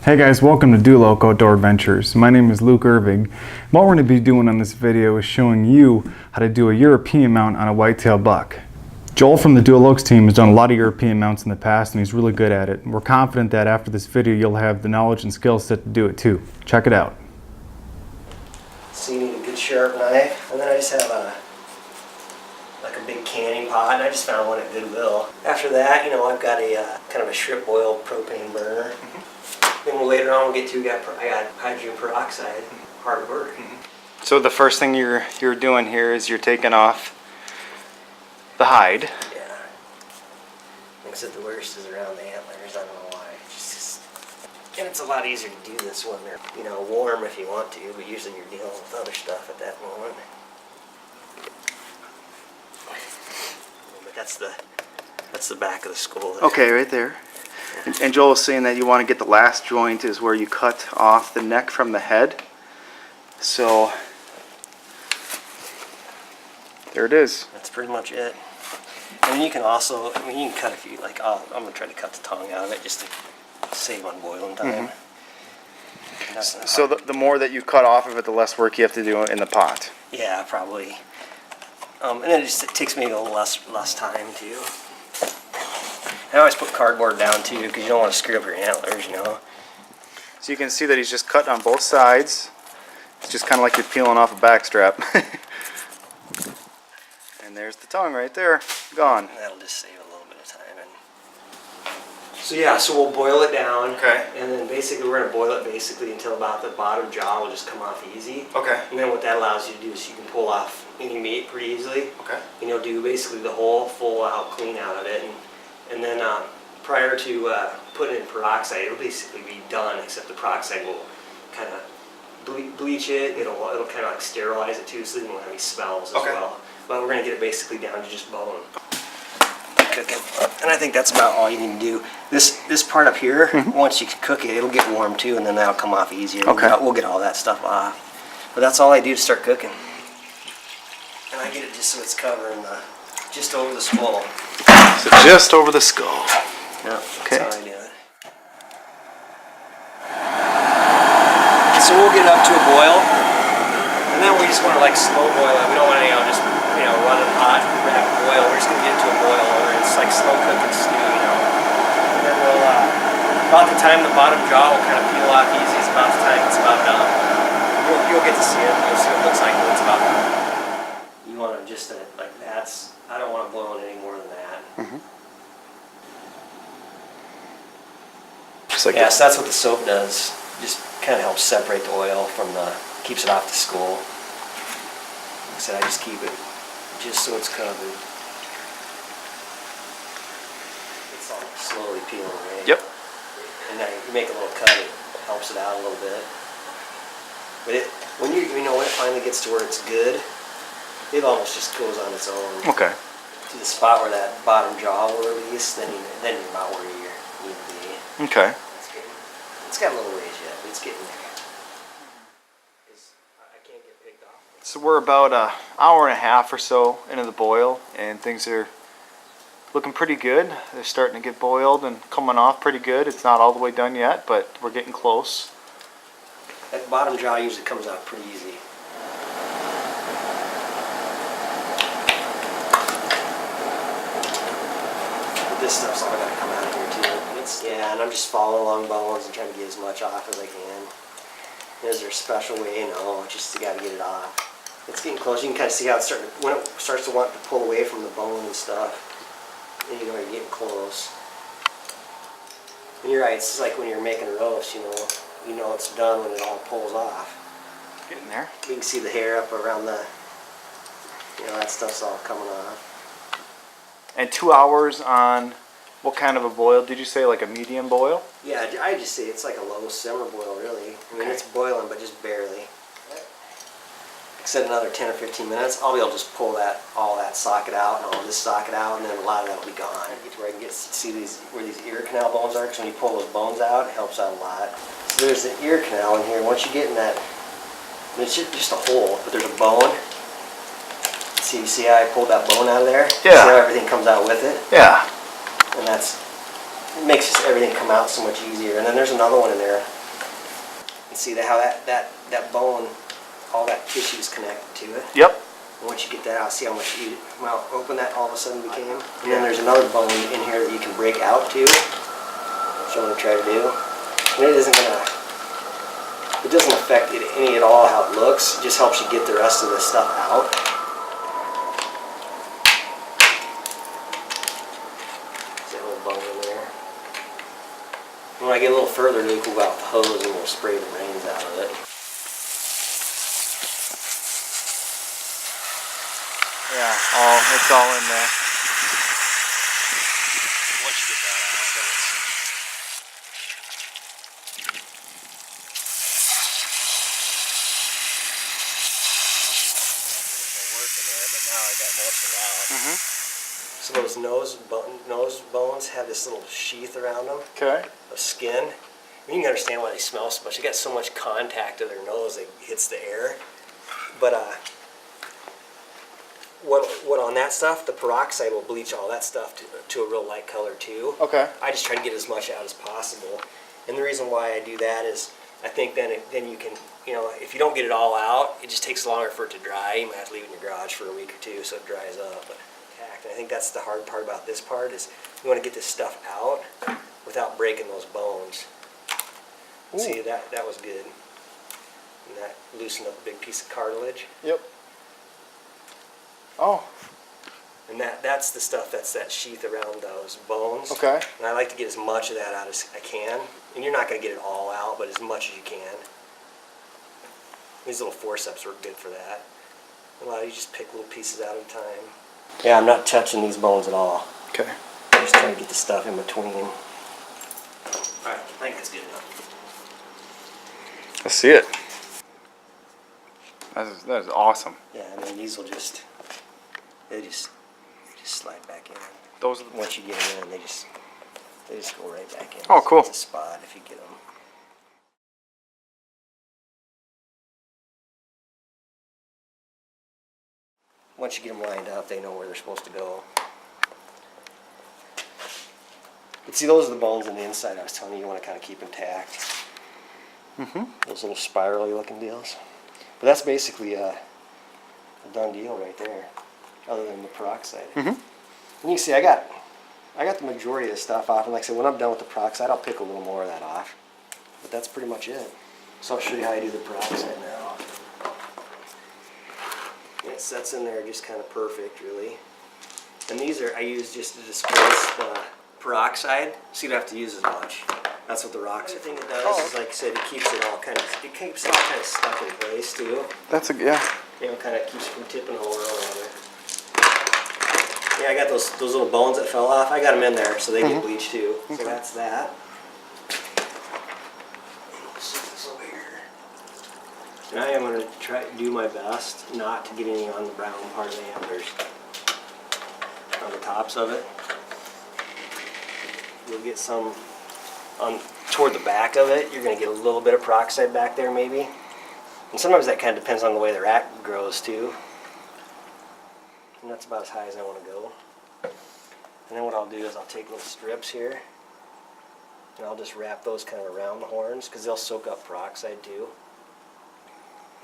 Hey guys, welcome to DualOak Outdoor Adventures. My name is Luke Irving. What we're going to be doing on this video is showing you how to do a European mount on a whitetail buck. Joel from the DualOaks team has done a lot of European mounts in the past and he's really good at it. We're confident that after this video you'll have the knowledge and skill set to do it too. Check it out. So you need a good sharp knife, and then I just have a big canning pot, and I just found one at Goodwill. After that, I've got a kind of a strip oil propane burner. Then later on we'll get to I got hydrogen peroxide, hard work. So the first thing you're doing here is you're taking off the hide. Yeah. Like I said, the worst is around the antlers. I don't know why. And it's a lot easier to do this when they're warm if you want to, but usually you're dealing with other stuff at that moment. But that's the back of the skull there. Okay, right there. And Joel was saying that you want to get the last joint is where you cut off the neck from the head. So there it is. That's pretty much it. And you can also, you can cut a few, I'm going to try to cut the tongue out of it just to save on boiling time. So the more that you cut off of it, the less work you have to do in the pot. Yeah, probably. And then it takes me a little less time too. I always put cardboard down too because you don't want to screw up your antlers, So you can see that he's just cut on both sides. It's just kind of like you're peeling off a backstrap. And there's the tongue right there, gone. And that'll just save a little bit of time. So we'll boil it down. Okay. And then basically we're going to boil it until about the bottom jaw will just come off easy. Okay. And then what that allows you to do is you can pull off any meat pretty easily. Okay. And you'll do basically the whole full out clean out of it. And then prior to putting in peroxide, it'll basically be done, except the peroxide will kind of bleach it. It'll kind of like sterilize it too, so you won't have any smells as well. But we're going to get it basically down to just bone. Cook it. And I think that's about all you need to do. This part up here, once you cook it, it'll get warm too, and then that'll come off easier. Okay. We'll get all that stuff off. But that's all I do to start cooking. And I get it just so it's covering just over the skull. So just over the skull. Yeah, okay. That's how I do it. So we'll get it up to a boil, and then we just want to slow boil it. We don't want to just run it hot, rapid boil. We're just gonna get it to a boil, or it's like slow cooking stew, And then we'll about the time the bottom jaw will kind of peel off easy. It's about the time it's about done. You'll get to see it. You'll see what it looks like when it's about done. You want to just I don't want to boil it any more than that. Just like so that's what the soap does. Just kind of helps separate the oil from keeps it off the skull. Like I said, I just keep it just so it's covered. It's all slowly peeling away. Yep. And now you make a little cut, it helps it out a little bit. But when when it finally gets to where it's good, it almost just goes on its own. Okay. To the spot where that bottom jaw will release, then you're about where you need to be. Okay. It's got a little ways yet, but it's getting there. I can't get picked off. So we're about an hour and a half or so into the boil, and things are looking pretty good. They're starting to get boiled and coming off pretty good. It's not all the way done yet, but we're getting close. That bottom jaw usually comes out pretty easy. But this stuff's all got to come out of here too. And I'm just following along bones and trying to get as much off as I can. Is there a special way? No, just you got to get it off. It's getting close. You can kind of see how it's starting. When it starts to want to pull away from the bone and stuff, then you're getting close. And you're right. It's like when you're making a roast. You know it's done when it all pulls off. Getting there. You can see the hair up around that stuff's all coming off. And 2 hours on what kind of a boil? Did you say like a medium boil? Yeah, I just say it's like a low simmer boil, really. I mean, it's boiling, but just barely. Except another 10 or 15 minutes, I'll be able to just pull all that socket out and all this socket out, and then a lot of that will be gone. Where I can see where these ear canal bones are, because when you pull those bones out, it helps out a lot. So there's an ear canal in here. Once you get in that, it's just a hole, but there's a bone. See how I pulled that bone out of there? Yeah. See how everything comes out with it? Yeah. And that's It makes just everything come out so much easier. And then there's another one in there. And see how that bone, all that tissue is connected to it. Yep. And once you get that out, see how much open that all of a sudden became. And then there's another bone in here that you can break out too. Which I'm gonna try to do. And it doesn't affect it any at all how it looks. It just helps you get the rest of this stuff out. See that little bone in there. And when I get a little further, Luke will go out the hose and we'll spray the brains out of it. Yeah, it's all in there. Once you get that out, then it's... work in there, but now I got most of it out. So those nose bones have this little sheath around them Okay. of skin. You can understand why they smell so much. They got so much contact to their nose that hits the air. But what on that stuff, the peroxide will bleach all that stuff to a real light color too. Okay. I just try to get as much out as possible. And the reason why I do that is I think then you can, if you don't get it all out, it just takes longer for it to dry. You might have to leave it in your garage for a week or two so it dries up. But and I think that's the hard part about this part is you want to get this stuff out without breaking those bones. See, that was good. And that loosened up a big piece of cartilage. Yep. Oh. And that's the stuff, that's that sheath around those bones. Okay. And I like to get as much of that out as I can. And you're not going to get it all out, but as much as you can. These little forceps work good for that. Allow you to just pick little pieces out at a time. Yeah, I'm not touching these bones at all. Okay. I'm just trying to get the stuff in between. Alright, I think that's good enough. I see it. That is awesome. Yeah, and then these will just, they just slide back in. Those are Once you get them in, they just go right back in. Oh, cool. It's a spot if you get them. Once you get them lined up, they know where they're supposed to go. But see, those are the bones on the inside I was telling you want to kind of keep intact. Those little spirally looking deals. But that's basically a done deal right there, other than the peroxide. And you can see I got the majority of the stuff off, and like I said, when I'm done with the peroxide, I'll pick a little more of that off. But that's pretty much it. So I'll show you how I do the peroxide now. It sets in there just kind of perfect, really. And these I use just to displace the peroxide, so you don't have to use as much. That's what the rocks. The thing it does is, like I said, it keeps it all kind of stuck in place too. That's yeah. Kind of keeps from tipping over or whatever. Yeah, I got those little bones that fell off. I got them in there, so they get bleached too. So that's that. And I am going to try to do my best not to get any on the brown part of the antlers, on the tops of it. You'll get some toward the back of it. You're going to get a little bit of peroxide back there maybe. And sometimes that kind of depends on the way the rack grows too. And that's about as high as I want to go. And then what I'll do is I'll take little strips here and I'll just wrap those kind of around the horns because they'll soak up peroxide too.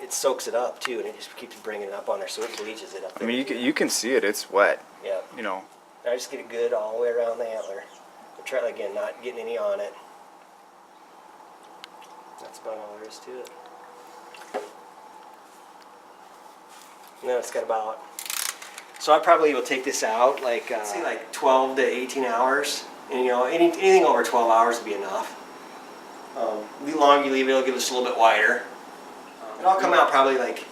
It soaks it up too, and it just keeps bringing it up on there, so it bleaches it up there. I mean, you can see it. It's wet. Yeah. I just get it good all the way around the antler. But try again, not getting any on it. That's about all there is to it. And then it's got about. So I probably will take this out like say like 12 to 18 hours, and anything over 12 hours will be enough. The longer you leave it, it'll give us a little bit wider. And I'll come out probably like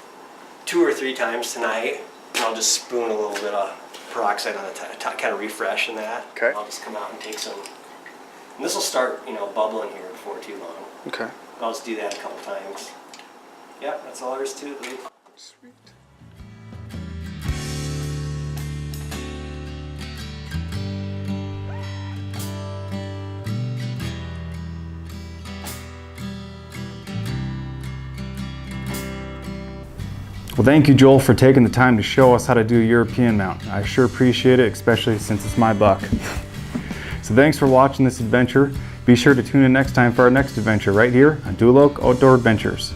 2 or 3 times tonight, and I'll just spoon a little bit of peroxide on the top, kind of refresh in that. Okay. I'll just come out and take some. And this will start, bubbling here before too long. Okay. I'll just do that a couple times. Yep, that's all there is to it, Luke. Sweet. Well, thank you, Joel, for taking the time to show us how to do a European mount. I sure appreciate it, especially since it's my buck. So thanks for watching this adventure. Be sure to tune in next time for our next adventure right here on DualOak Outdoor Adventures.